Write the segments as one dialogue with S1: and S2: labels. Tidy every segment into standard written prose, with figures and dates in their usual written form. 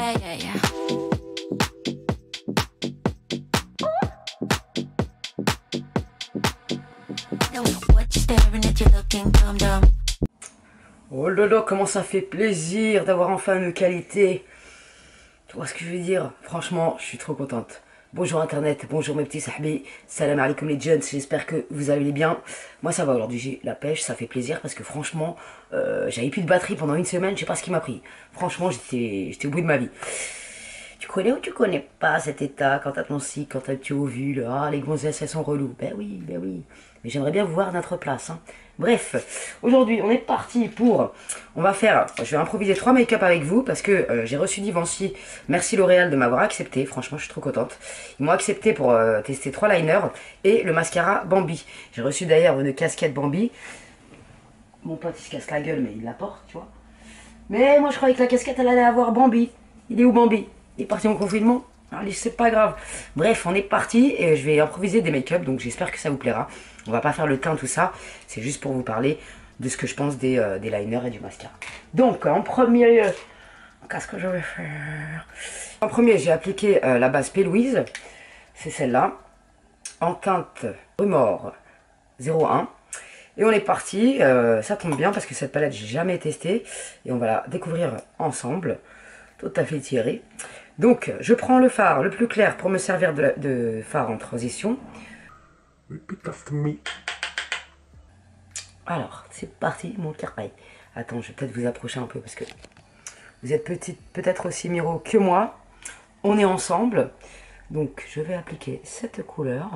S1: Yeah, yeah, yeah. What you staring at, you looking dumb dumb.
S2: Oh lolo, comment ça fait plaisir d'avoir enfin une qualité. Tu vois ce que je veux dire? Franchement, je suis trop contente. Bonjour internet, bonjour mes petits sahbis, salam alaikum les jeunes, j'espère que vous allez bien. Moi ça va aujourd'hui, j'ai la pêche, ça fait plaisir parce que franchement, j'avais plus de batterie pendant une semaine, je sais pas ce qui m'a pris. Franchement, j'étais au bout de ma vie. Tu connais ou tu connais pas cet état quand t'as ton cycle, quand t'as le petit ovule, ah les gonzesses elles sont reloues. Ben oui, ben oui. Mais j'aimerais bien vous voir à notre place. Hein. Bref, aujourd'hui on est parti pour... On va faire... Je vais improviser 3 make-up avec vous parce que j'ai reçu Givenchy. Merci L'Oréal de m'avoir accepté, franchement je suis trop contente. Ils m'ont accepté pour tester 3 liners et le mascara Bambi. J'ai reçu d'ailleurs une casquette Bambi. Mon pote il se casse la gueule mais il la porte, tu vois. Mais moi je croyais que la casquette elle allait avoir Bambi. Il est où Bambi? Il est parti en confinement. Allez, c'est pas grave. Bref, on est parti et je vais improviser des make-up, donc j'espère que ça vous plaira. On va pas faire le teint, tout ça. C'est juste pour vous parler de ce que je pense des liners et du mascara. Donc, en premier lieu, qu'est-ce que je vais faire? En premier, j'ai appliqué la base P. Louise. C'est celle-là. En teinte Rumor 01. Et on est parti. Ça tombe bien parce que cette palette, j'ai jamais testé. Et on va la découvrir ensemble. Tout à fait tiré. Donc, je prends le fard le plus clair pour me servir de fard en transition.
S3: Repeat after me.
S2: Alors, c'est parti, mon carpaille. Attends, je vais peut-être vous approcher un peu parce que vous êtes peut-être aussi miro que moi. On est ensemble. Donc, je vais appliquer cette couleur.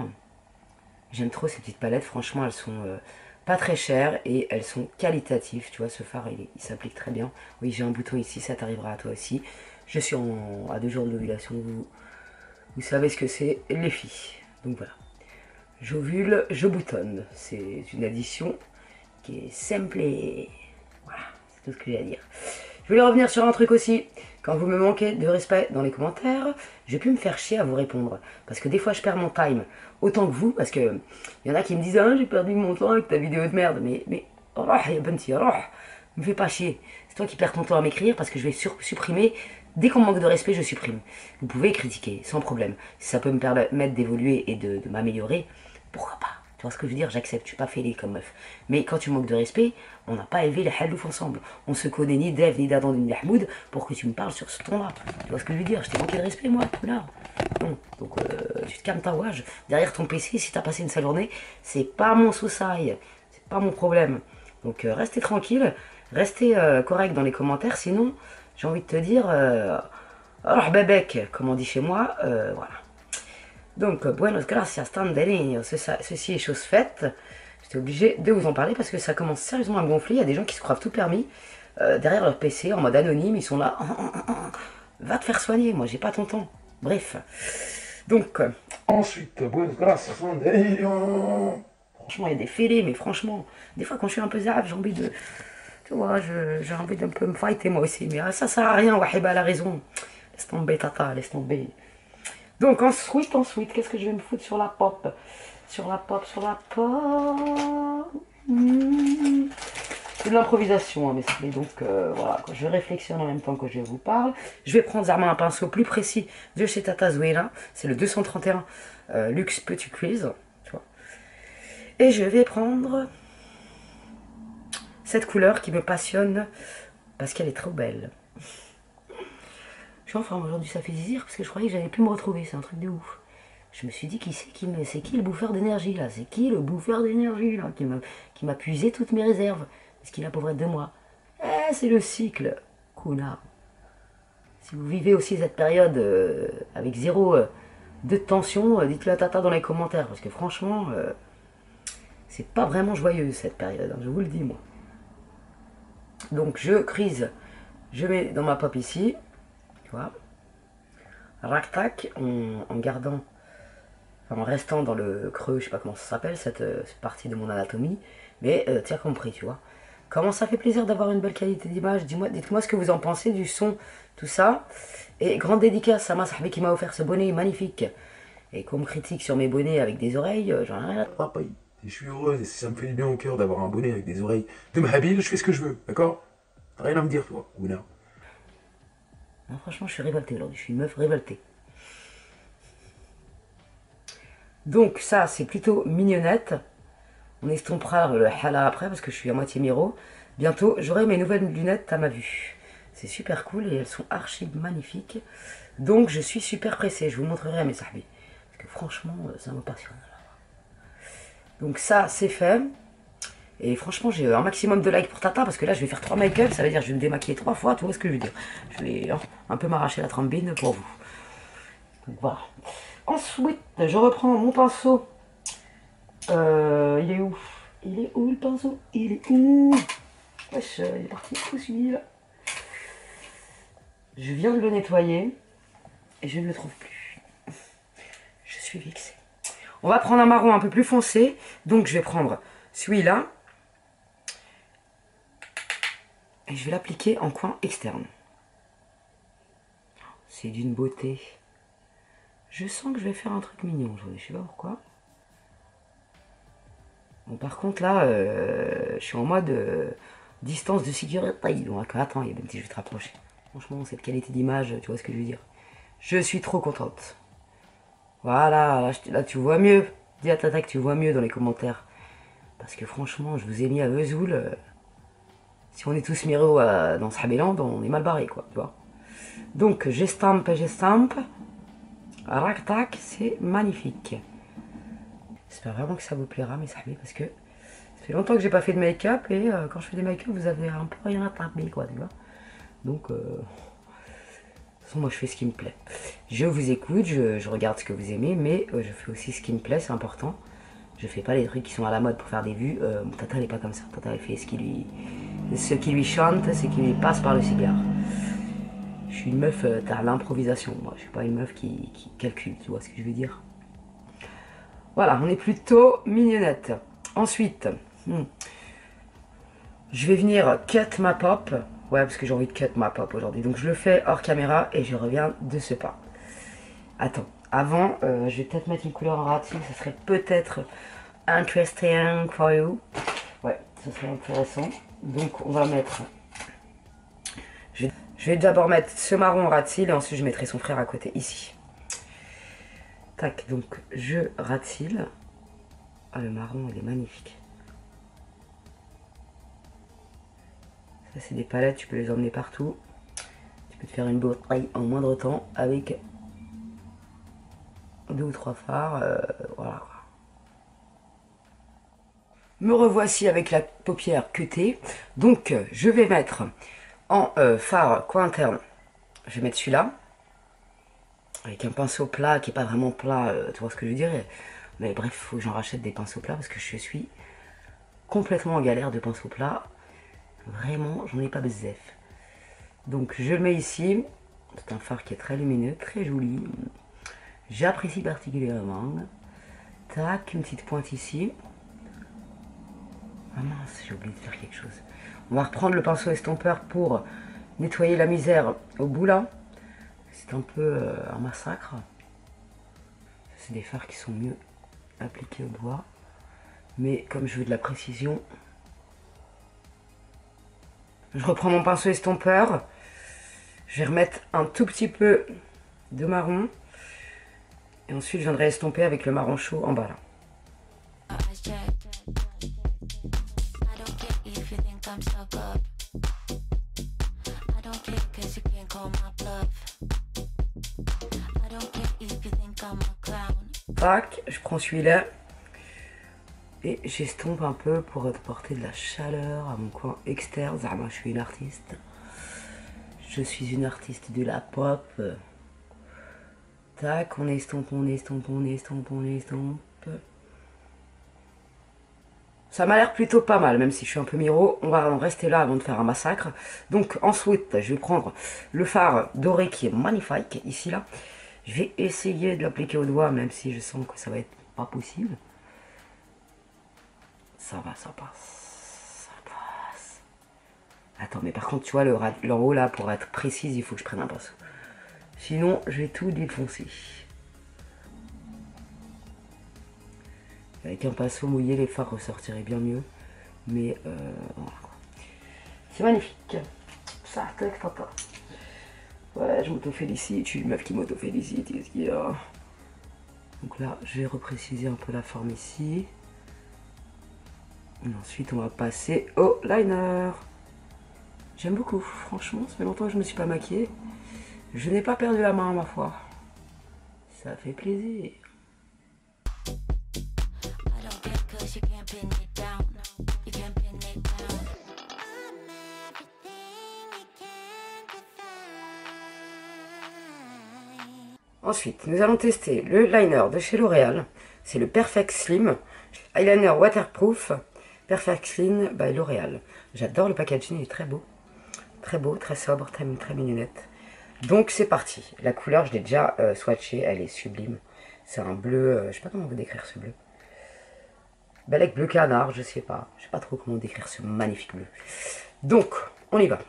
S2: J'aime trop ces petites palettes. Franchement, elles sont pas très chères et elles sont qualitatives. Tu vois, ce fard, il s'applique très bien. Oui, j'ai un bouton ici, ça t'arrivera à toi aussi. Je suis à 2 jours de l'ovulation. Vous savez ce que c'est, les filles. Donc voilà. J'ovule, je boutonne. C'est une addition qui est simple et... Voilà, c'est tout ce que j'ai à dire. Je voulais revenir sur un truc aussi. Quand vous me manquez de respect dans les commentaires, je vais plus me faire chier à vous répondre. Parce que des fois, je perds mon time. Autant que vous, parce que il y en a qui me disent « Ah, j'ai perdu mon temps avec ta vidéo de merde. » Mais, oh, ya benti, oh, me fais pas chier. C'est toi qui perds ton temps à m'écrire parce que je vais supprimer. Dès qu'on manque de respect, je supprime. Vous pouvez critiquer, sans problème. Si ça peut me permettre d'évoluer et de m'améliorer, pourquoi pas? Tu vois ce que je veux dire? J'accepte, je suis pas fêlé comme meuf. Mais quand tu manques de respect, on n'a pas élevé les halouf ensemble. On se connaît ni d'Ève ni d'Adam ni d'Ahmoud pour que tu me parles sur ce ton-là. Tu vois ce que je veux dire? Je t'ai manqué de respect, moi, tout là. Non. Donc, tu te calmes ta ouage. Derrière ton PC, si t'as passé une sale journée, c'est pas mon souci. C'est pas mon problème. Donc, restez tranquille. Restez correct dans les commentaires. Sinon, j'ai envie de te dire... alors, bébek, comme on dit chez moi, voilà. Donc, buenos gracias, tanderino, ceci est chose faite. J'étais obligé de vous en parler parce que ça commence sérieusement à me gonfler. Il y a des gens qui se croient tout permis derrière leur PC en mode anonyme. Ils sont là. Va te faire soigner, moi j'ai pas ton temps. Bref. Donc,
S3: Ensuite, buenos gracias, tanderino.
S2: franchement, il y a des fêlés, mais franchement, des fois quand je suis un peu zaf, j'ai envie de. Tu vois, j'ai envie d'un peu me fighter moi aussi. Mais ça sert à rien, Wahiba a la raison. Laisse tomber, tata, laisse tomber. Donc ensuite, qu'est-ce que je vais me foutre sur la pop? Sur la pop. C'est de l'improvisation, hein, mais donc voilà, quoi. Je réflexionne en même temps que je vous parle. Je vais prendre un pinceau plus précis de chez Tata Zoéla. C'est le 231 Luxe Petit Quiz. Tu vois. Et je vais prendre cette couleur qui me passionne parce qu'elle est trop belle. Je suis en forme aujourd'hui, ça fait zizir parce que je croyais que j'allais plus me retrouver, c'est un truc de ouf. Je me suis dit, c'est qui le bouffeur d'énergie là? C'est qui le bouffeur d'énergie là qui m'a puisé toutes mes réserves? Parce qu'il a pour être de moi. Eh, c'est le cycle, connard. Si vous vivez aussi cette période avec zéro de tension, dites-le à Tata dans les commentaires. Parce que franchement, c'est pas vraiment joyeux cette période, hein, je vous le dis moi. Donc je crise, je mets dans ma pop ici. Tu vois, rac-tac, en gardant, enfin, en restant dans le creux, je sais pas comment ça s'appelle, cette partie de mon anatomie, mais tu as compris, tu vois. Comment ça fait plaisir d'avoir une belle qualité d'image, dites-moi ce que vous en pensez du son, tout ça. Et grande dédicace à ma sahbi qui m'a offert ce bonnet magnifique. Et qu'on me critique sur mes bonnets avec des oreilles, j'en ai rien à...
S3: Papaye, si je suis heureuse et si ça me fait du bien au cœur d'avoir un bonnet avec des oreilles de Mahabil, je fais ce que je veux, d'accord? Rien à me dire, toi, Ouna.
S2: Non, franchement, je suis révoltée aujourd'hui. Je suis une meuf révoltée. Donc ça, c'est plutôt mignonnette. On estompera le hala après parce que je suis à moitié miro. Bientôt, j'aurai mes nouvelles lunettes à ma vue. C'est super cool et elles sont archi magnifiques. Donc je suis super pressée. Je vous montrerai à mes sahbis. Parce que franchement, ça me passionne. Donc ça, c'est fait. Et franchement, j'ai un maximum de likes pour Tata parce que là, je vais faire 3 make-up. Ça veut dire que je vais me démaquiller 3 fois. Tu vois ce que je veux dire? Je vais un peu m'arracher la trambine pour vous. Donc voilà. Ensuite, je reprends mon pinceau. Il est où? Il est où le pinceau? Il est où? Wesh, il est parti où celui-là? Je viens de le nettoyer et je ne le trouve plus. Je suis vexée. On va prendre un marron un peu plus foncé. Donc je vais prendre celui-là. Et je vais l'appliquer en coin externe. C'est d'une beauté. Je sens que je vais faire un truc mignon aujourd'hui. Je sais pas pourquoi. Bon, par contre là, je suis en mode distance de sécurité. Donc attends, même si je vais te rapprocher. Franchement, cette qualité d'image, tu vois ce que je veux dire. Je suis trop contente. Voilà, là tu vois mieux. Dis à Tata que tu vois mieux dans les commentaires. Parce que franchement, je vous ai mis à Vesoul. Si on est tous miro dans Sahabeland, on est mal barré, quoi, tu vois. Donc, j'estampe. Rac tac, c'est magnifique. J'espère vraiment que ça vous plaira, mes sahbis, parce que ça fait longtemps que j'ai pas fait de make-up et quand je fais des make-up, vous avez un peu rien à taper, quoi, tu vois. Donc, de toute façon, moi je fais ce qui me plaît. Je vous écoute, je regarde ce que vous aimez, mais je fais aussi ce qui me plaît, c'est important. Je fais pas les trucs qui sont à la mode pour faire des vues. Tata, elle est pas comme ça. Tata, elle fait ce qui lui chante, ce qui lui passe par le cigare. Je suis une meuf, t'as l'improvisation. Moi, je suis pas une meuf qui calcule, tu vois ce que je veux dire. Voilà, on est plutôt mignonnette. Ensuite, je vais venir cut ma pop. Ouais, parce que j'ai envie de cut ma pop aujourd'hui. Donc je le fais hors caméra et je reviens de ce pas. Attends, avant, je vais peut-être mettre une couleur en ratil. Ça serait peut-être interesting for you. Ouais, ça serait intéressant. Donc on va mettre... Je vais d'abord mettre ce marron en ratil et ensuite je mettrai son frère à côté, ici. Tac, donc je ratile. Ah, le marron, il est magnifique. Ça, c'est des palettes, tu peux les emmener partout. Tu peux te faire une bouteille en moindre temps avec 2 ou 3 fards. Voilà. Me revoici avec la paupière cutée. Donc, je vais mettre en fard coin interne. Je vais mettre celui-là. Avec un pinceau plat qui n'est pas vraiment plat, tu vois ce que je veux dire. Mais bref, il faut que j'en rachète des pinceaux plats parce que je suis complètement en galère de pinceaux plats. Vraiment, j'en ai pas besoin. Donc je le mets ici. C'est un fard qui est très lumineux, très joli. J'apprécie particulièrement. Tac, une petite pointe ici. Ah mince, j'ai oublié de faire quelque chose. On va reprendre le pinceau estompeur pour nettoyer la misère au bout là. C'est un peu un massacre. C'est des fards qui sont mieux appliqués au doigt. Mais comme je veux de la précision, je reprends mon pinceau estompeur. Je vais remettre un tout petit peu de marron. Et ensuite, je viendrai estomper avec le marron chaud en bas là. Tac, je prends celui-là et j'estompe un peu pour apporter de la chaleur à mon coin externe. Ah, moi, je suis une artiste. Je suis une artiste de la pop. Tac, on estompe. Ça m'a l'air plutôt pas mal, même si je suis un peu miro. On va en rester là avant de faire un massacre. Donc ensuite, je vais prendre le fard doré qui est magnifique, ici là. Je vais essayer de l'appliquer au doigt, même si je sens que ça va être pas possible. Ça va, ça passe. Ça passe. Attends, mais par contre, tu vois, le haut là, pour être précise, il faut que je prenne un pinceau. Sinon, je vais tout défoncer. Avec un pinceau mouillé, les fards ressortiraient bien mieux. Mais voilà. C'est magnifique. Ça, tac, papa. Ouais, je m'auto-félicite, je suis une meuf qui m'auto-félicite, qu'est-ce qu'il y a? Donc là, je vais repréciser un peu la forme ici. Et ensuite, on va passer au liner. J'aime beaucoup, franchement, ça fait longtemps que je ne me suis pas maquillée. Je n'ai pas perdu la main, ma foi. Ça fait plaisir. Ensuite, nous allons tester le liner de chez L'Oréal. C'est le Perfect Slim. Eyeliner waterproof. Perfect Slim by L'Oréal. J'adore le packaging, il est très beau. Très beau, très sobre, très mignonnette. Donc c'est parti. La couleur, je l'ai déjà swatchée, elle est sublime. C'est un bleu, je sais pas comment vous décrire ce bleu. Belek bleu canard, je sais pas. Je sais pas trop comment décrire ce magnifique bleu. Donc, on y va.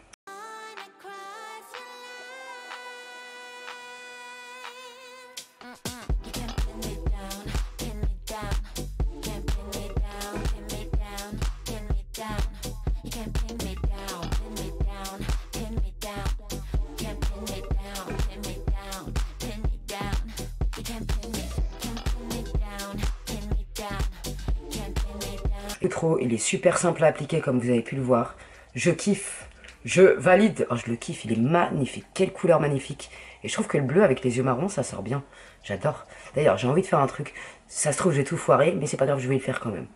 S2: Trop, il est super simple à appliquer comme vous avez pu le voir. Je kiffe, je valide. Oh, je le kiffe, il est magnifique. Quelle couleur magnifique. Et je trouve que le bleu avec les yeux marrons, ça sort bien. J'adore. D'ailleurs, j'ai envie de faire un truc. Ça se trouve, j'ai tout foiré, mais c'est pas grave, je vais le faire quand même.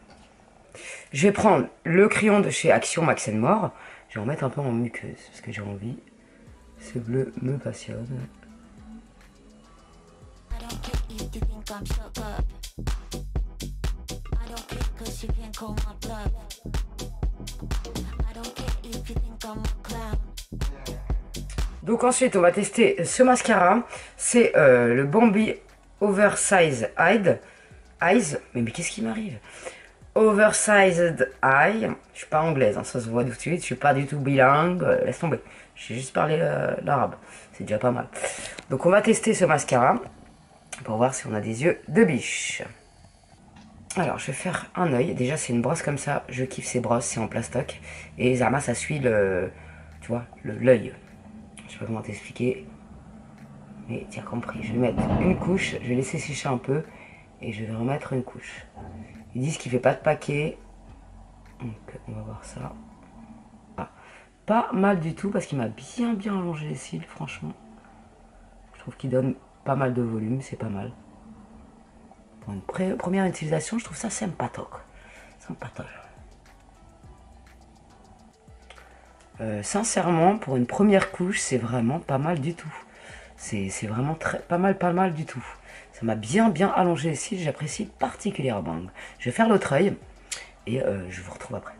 S2: Je vais prendre le crayon de chez Action Max More. Je vais en mettre un peu en muqueuse parce que j'ai envie. Ce bleu me passionne. Donc ensuite on va tester ce mascara. C'est le Bambi Oversized Eyes. Mais qu'est-ce qui m'arrive? Oversized Eye. Je suis pas anglaise, hein, ça se voit tout de suite. Je suis pas du tout bilingue. Laisse tomber. J'ai juste parlé l'arabe. C'est déjà pas mal. Donc on va tester ce mascara pour voir si on a des yeux de biche. Alors je vais faire un œil. Déjà c'est une brosse comme ça. Je kiffe ces brosses, c'est en plastoc. Et Zama ça suit le, tu vois, l'œil. Je sais pas comment t'expliquer. Mais tu as compris. Je vais mettre une couche. Je vais laisser sécher un peu. Et je vais remettre une couche. Ils disent qu'il fait pas de paquet. Donc on va voir ça. Ah, pas mal du tout parce qu'il m'a bien allongé les cils franchement. Je trouve qu'il donne pas mal de volume. C'est pas mal. Pour une première utilisation, je trouve ça sympatoque. Sincèrement, pour une première couche, c'est vraiment pas mal du tout. C'est vraiment pas mal du tout. Ça m'a bien allongé les cils, j'apprécie particulièrement. Je vais faire l'autre œil et je vous retrouve après.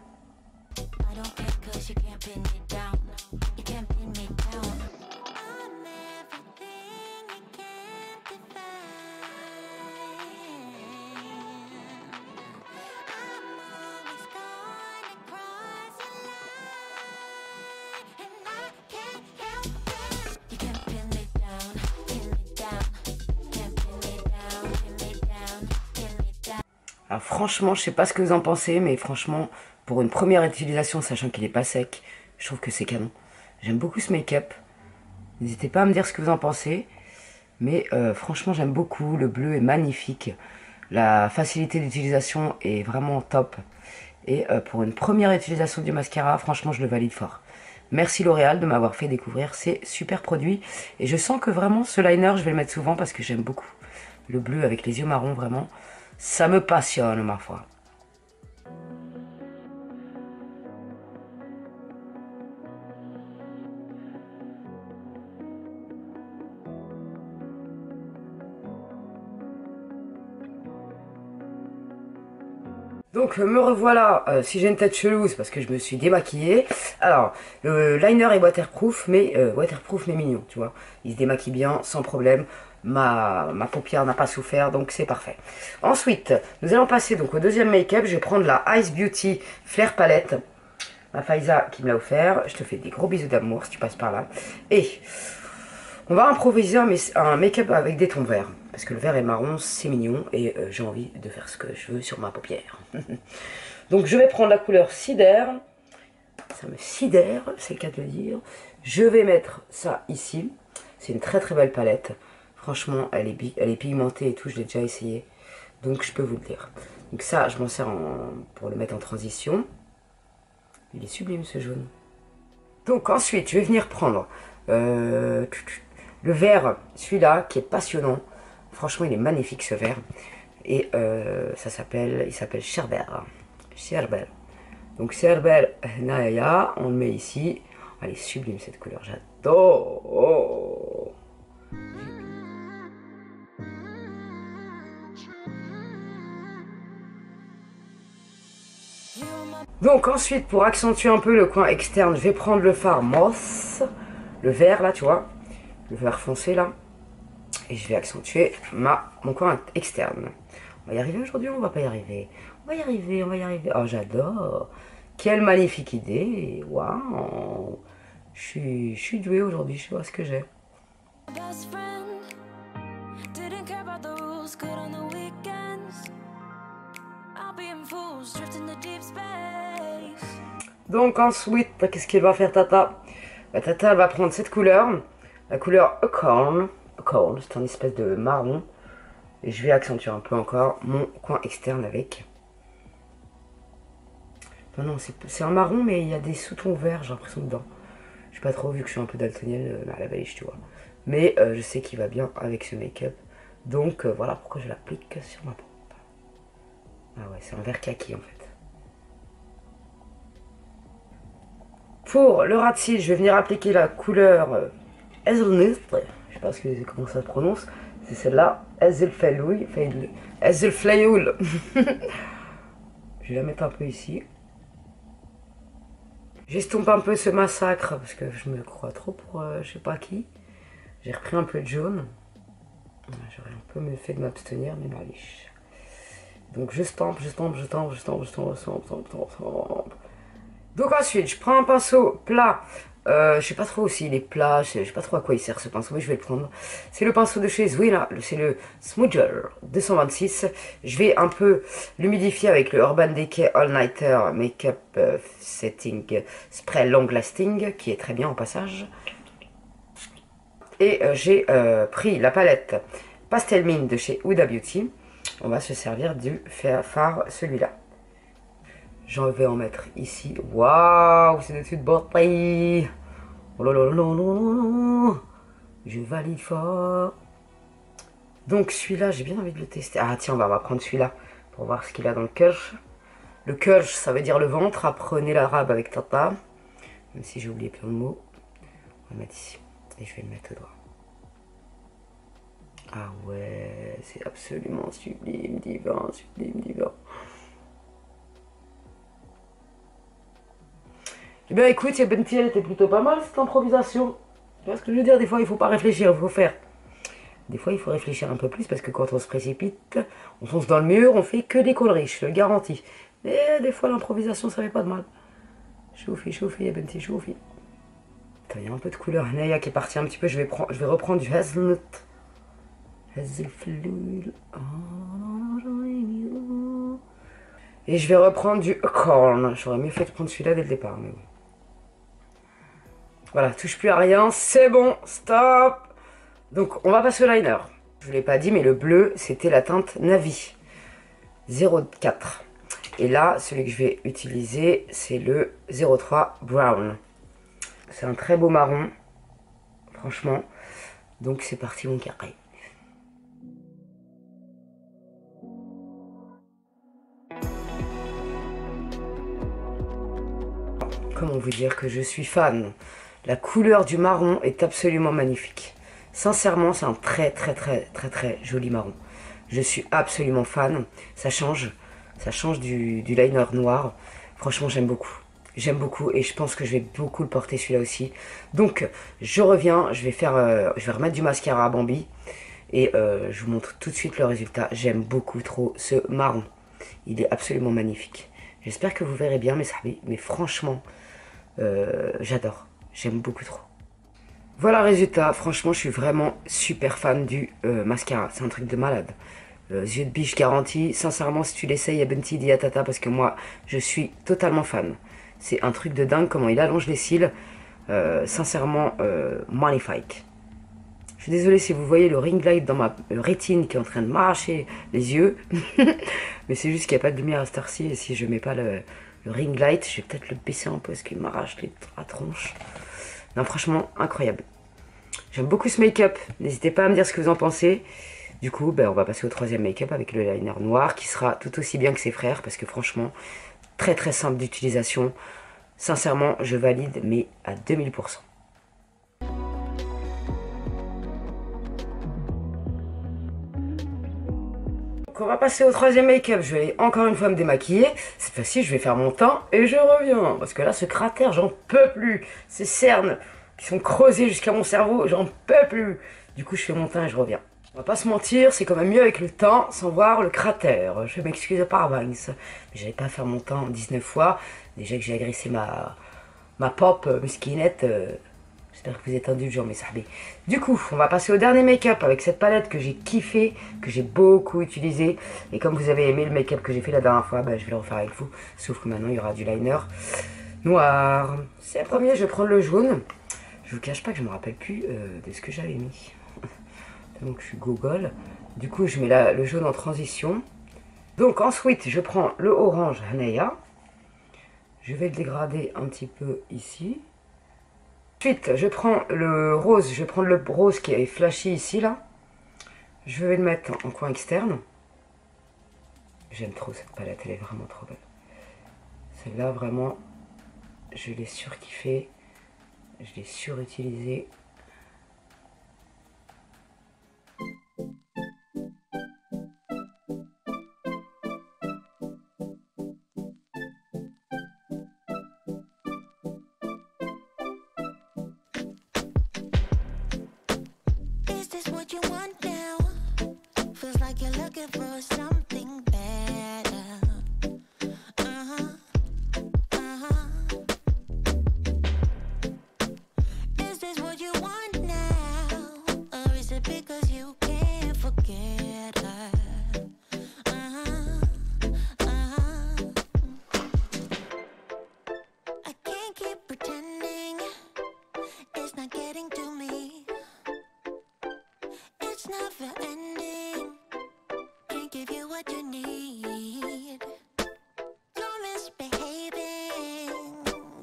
S2: Alors franchement, je sais pas ce que vous en pensez, mais franchement, pour une première utilisation, sachant qu'il est pas sec, je trouve que c'est canon. J'aime beaucoup ce make-up. N'hésitez pas à me dire ce que vous en pensez. Mais franchement, j'aime beaucoup. Le bleu est magnifique. La facilité d'utilisation est vraiment top. Et pour une première utilisation du mascara, franchement, je le valide fort. Merci L'Oréal de m'avoir fait découvrir ces super produits. Et je sens que vraiment, ce liner, je vais le mettre souvent parce que j'aime beaucoup. Le bleu avec les yeux marrons, vraiment. Ça me passionne, ma foi. Donc me revoilà, si j'ai une tête chelouse parce que je me suis démaquillée. Alors, le liner est waterproof mais mignon, tu vois. Il se démaquille bien, sans problème. Ma paupière n'a pas souffert, donc c'est parfait. Ensuite, nous allons passer donc au deuxième make-up. Je vais prendre la Ice Beauty Flair Palette. Ma Faiza qui me l'a offert. Je te fais des gros bisous d'amour si tu passes par là. Et on va improviser un make-up avec des tons verts. Parce que le vert et marron, c'est mignon. Et j'ai envie de faire ce que je veux sur ma paupière. Donc je vais prendre la couleur sidère. Ça me sidère, c'est le cas de le dire. Je vais mettre ça ici. C'est une très très belle palette. Franchement, elle est pigmentée et tout, je l'ai déjà essayé. Donc je peux vous le dire. Donc ça, je m'en sers pour le mettre en transition. Il est sublime ce jaune. Donc ensuite, je vais venir prendre le vert, celui-là, qui est passionnant. Franchement, il est magnifique ce vert. Et il s'appelle Sherbet. Sherbet. Donc Sherbet Naya, on le met ici. Elle est sublime cette couleur, j'adore. Donc ensuite, pour accentuer un peu le coin externe, je vais prendre le fard Moss, le vert là, tu vois, le vert foncé là, et je vais accentuer mon coin externe. On va y arriver aujourd'hui ou on va pas y arriver? On va y arriver, on va y arriver. Oh, j'adore. Quelle magnifique idée. Waouh. Je suis douée aujourd'hui, je sais pas ce que j'ai. Donc ensuite, qu'est-ce qu'elle va faire Tata? Tata, elle va prendre cette couleur, la couleur Acorn. Acorn, c'est un espèce de marron. Et je vais accentuer un peu encore mon coin externe avec. Non, non, c'est un marron, mais il y a des sous-tons verts, j'ai l'impression, dedans. Je sais pas trop, vu que je suis un peu daltonienne à la baliche, tu vois. Mais je sais qu'il va bien avec ce make-up. Donc voilà pourquoi je l'applique sur ma peau. Ah ouais, c'est un vert kaki en fait. Pour le ras de cils, je vais venir appliquer la couleur Hazelnut. Je sais pas comment ça se prononce. C'est celle-là, Hazelflayoul. Hazelflayoul. Je vais la mettre un peu ici. J'estompe un peu ce massacre parce que je me crois trop pour je sais pas qui. J'ai repris un peu de jaune. J'aurais un peu mieux fait de m'abstenir, mais maliche. Donc je stampe. Donc ensuite, je prends un pinceau plat. Je sais pas trop s'il est plat, je sais pas trop à quoi il sert ce pinceau, mais je vais le prendre. C'est le pinceau de chez Zwina, c'est le Smudger 226. Je vais un peu l'humidifier avec le Urban Decay All Nighter Makeup Setting Spray Long Lasting, qui est très bien au passage. Et j'ai pris la palette Pastel Mine de chez Huda Beauty. On va se servir du fard, celui-là. J'en vais en mettre ici. Waouh, c'est de toute beauté. Oh là là là là là. Je valide fort. Donc celui-là, j'ai bien envie de le tester. Ah tiens, on va prendre celui-là pour voir ce qu'il a dans le cœur. Le cœur, ça veut dire le ventre. Apprenez l'arabe avec Tata. Même si j'ai oublié plein de mots. On va le mettre ici. Et je vais le mettre au doigt. Ah ouais, c'est absolument sublime, divin, sublime, divin. Eh bien écoute, Benti, elle était plutôt pas mal cette improvisation. Tu vois ce que je veux dire? Des fois il faut pas réfléchir, il faut faire. Des fois il faut réfléchir un peu plus parce que quand on se précipite, on fonce dans le mur, on fait que des conneries, je te le garantis. Mais des fois l'improvisation ça fait pas de mal. Choufi, Benti, choufi. Il y a un peu de couleur Naya qui est partie un petit peu, je vais reprendre du Hazelnut. Hazelflower. Et je vais reprendre du Acorn. J'aurais mieux fait de prendre celui-là dès le départ, mais bon. Voilà, touche plus à rien, c'est bon, stop. Donc on va passer au liner. Je ne l'ai pas dit, mais le bleu, c'était la teinte Navy 04. Et là, celui que je vais utiliser, c'est le 03 Brown. C'est un très beau marron, franchement. Donc c'est parti mon carré. Comment vous dire que je suis fan? La couleur du marron est absolument magnifique. Sincèrement, c'est un très joli marron. Je suis absolument fan. Ça change du liner noir. Franchement, j'aime beaucoup. J'aime beaucoup et je pense que je vais beaucoup le porter celui-là aussi. Donc, je reviens, je vais remettre du mascara à Bambi. Et je vous montre tout de suite le résultat. J'aime beaucoup trop ce marron. Il est absolument magnifique. J'espère que vous verrez bien mes sahabis. Mais franchement, j'adore. J'aime beaucoup trop. Voilà le résultat. Franchement, je suis vraiment super fan du mascara. C'est un truc de malade. Yeux de biche garanti. Sincèrement, si tu l'essayes, Benti, dis à Tata parce que moi, je suis totalement fan. C'est un truc de dingue comment il allonge les cils. Sincèrement, magnifique. Je suis désolée si vous voyez le ring light dans ma rétine qui est en train de m'arracher les yeux. Mais c'est juste qu'il n'y a pas de lumière à cette heure-ci. Et si je mets pas le ring light, je vais peut-être le baisser un peu parce qu'il m'arrache la tronche. Non, franchement, incroyable. J'aime beaucoup ce make-up. N'hésitez pas à me dire ce que vous en pensez. Du coup, ben, on va passer au troisième make-up avec le liner noir qui sera tout aussi bien que ses frères. Parce que franchement, très très simple d'utilisation. Sincèrement, je valide, mais à 2000%. Donc on va passer au troisième make-up. Je vais encore une fois me démaquiller. Cette fois-ci, je vais faire mon teint et je reviens. Parce que là, ce cratère, j'en peux plus. Ces cernes qui sont creusées jusqu'à mon cerveau, j'en peux plus. Du coup, je fais mon teint et je reviens. On va pas se mentir, c'est quand même mieux avec le teint sans voir le cratère. Je m'excuse par avance. Mais j'allais pas faire mon teint 19 fois. Déjà que j'ai agressé ma pop muskinette. J'espère que vous êtes indulgents, mes sahbés. Du coup, on va passer au dernier make-up avec cette palette que j'ai kiffé, que j'ai beaucoup utilisée. Et comme vous avez aimé le make-up que j'ai fait la dernière fois, bah, je vais le refaire avec vous. Sauf que maintenant, il y aura du liner noir. C'est le premier, je vais prendre le jaune. Je vous cache pas que je me rappelle plus de ce que j'avais mis. Donc je suis gogol. Du coup, je mets le jaune en transition. Donc ensuite, je prends le orange Hanaya. Je vais le dégrader un petit peu ici. Ensuite, je prends le rose. Je vais prendre le rose qui est flashy ici, là. Je vais le mettre en coin externe. J'aime trop cette palette, elle est vraiment trop belle. Celle-là, vraiment, je l'ai surkiffée. Je l'ai surutilisée.
S1: What you want now? Feels like you're looking for something better. Is this what you want now? Or is it because you can't forget her? I can't keep pretending it's not getting to me. It's never ending. Can't give you what you need. You're misbehaving.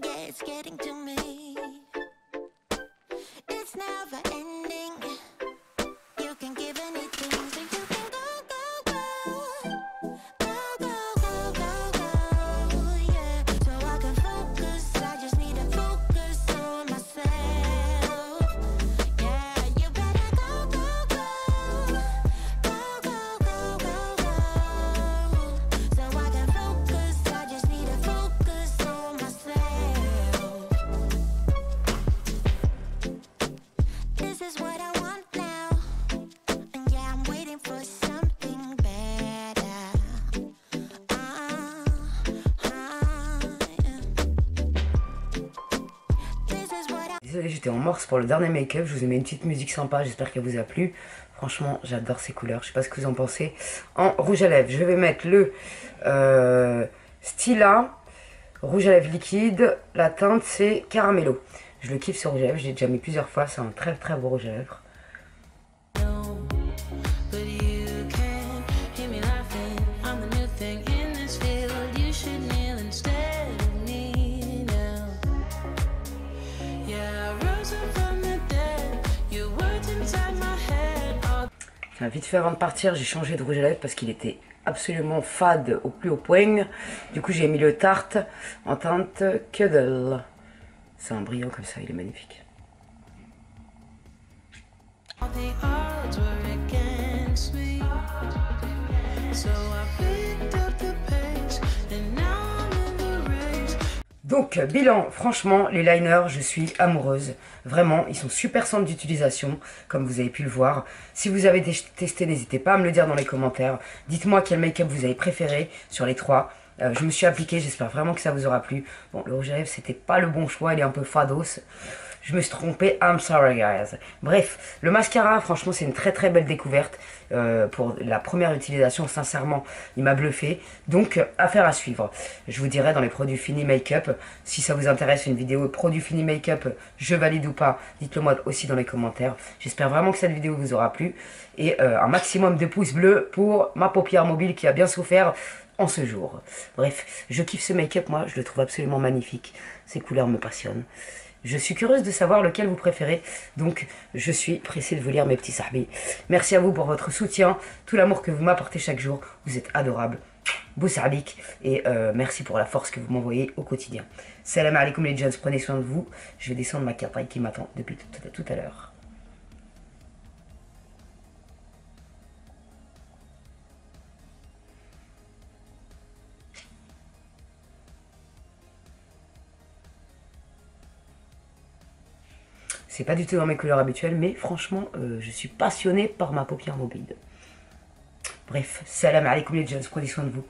S1: Yeah, it's getting to me. It's never ending. You can give anything, so you can go, yeah. So I can focus. I just need to focus on myself. Yeah, you better go. So I can focus, I just need to focus on myself. This is what I want now. And yeah, I'm waiting for something better. This is what I...
S2: Désolée, j'étais en morse pour le dernier make-up. Je vous ai mis une petite musique sympa, j'espère qu'elle vous a plu. Franchement, j'adore ces couleurs. Je sais pas ce que vous en pensez. En rouge à lèvres, je vais mettre le Stila rouge à lèvres liquide. La teinte, c'est Caramello. Je le kiffe ce rouge à lèvres. Je l'ai déjà mis plusieurs fois. C'est un très très beau rouge à lèvres.
S1: But you can't hear me laughing. I'm the new thing in this field. You should kneel instead of me now. Yeah, I rose up from the dead. Your words inside my head.
S2: Tiens, vite fait avant de partir, j'ai changé de rouge à lèvres parce qu'il était absolument fade au plus haut point. Du coup, j'ai mis le Tarte en teinte Cuddle. C'est un brillant comme ça, il est magnifique.
S1: All the odds were against me. So I picked up the pace and now I'm in the race.
S2: Donc, bilan, franchement, les liners, je suis amoureuse. Vraiment, ils sont super simples d'utilisation, comme vous avez pu le voir. Si vous avez testé, n'hésitez pas à me le dire dans les commentaires. Dites-moi quel make-up vous avez préféré sur les trois. Je me suis appliquée, j'espère vraiment que ça vous aura plu. Bon, le rouge à lèvres, c'était pas le bon choix, il est un peu fados. Je me suis trompé, I'm sorry guys. Bref, le mascara, franchement, c'est une très très belle découverte. Pour la première utilisation, sincèrement, il m'a bluffé. Donc, affaire à suivre. Je vous dirai dans les produits finis make-up. Si ça vous intéresse, une vidéo produits finis make-up, je valide ou pas, dites-le moi aussi dans les commentaires. J'espère vraiment que cette vidéo vous aura plu. Et un maximum de pouces bleus pour ma paupière mobile qui a bien souffert en ce jour. Bref, je kiffe ce make-up, moi, je le trouve absolument magnifique. Ces couleurs me passionnent. Je suis curieuse de savoir lequel vous préférez, donc je suis pressée de vous lire mes petits sahbis. Merci à vous pour votre soutien, tout l'amour que vous m'apportez chaque jour, vous êtes adorables. Boussardik, et merci pour la force que vous m'envoyez au quotidien. Salam alaikum les gens, prenez soin de vous. Je vais descendre ma carte qui m'attend depuis tout à l'heure. C'est pas du tout dans mes couleurs habituelles, mais franchement, je suis passionnée par ma paupière mobile. Bref, salam alaikum les gens, prenez soin de vous.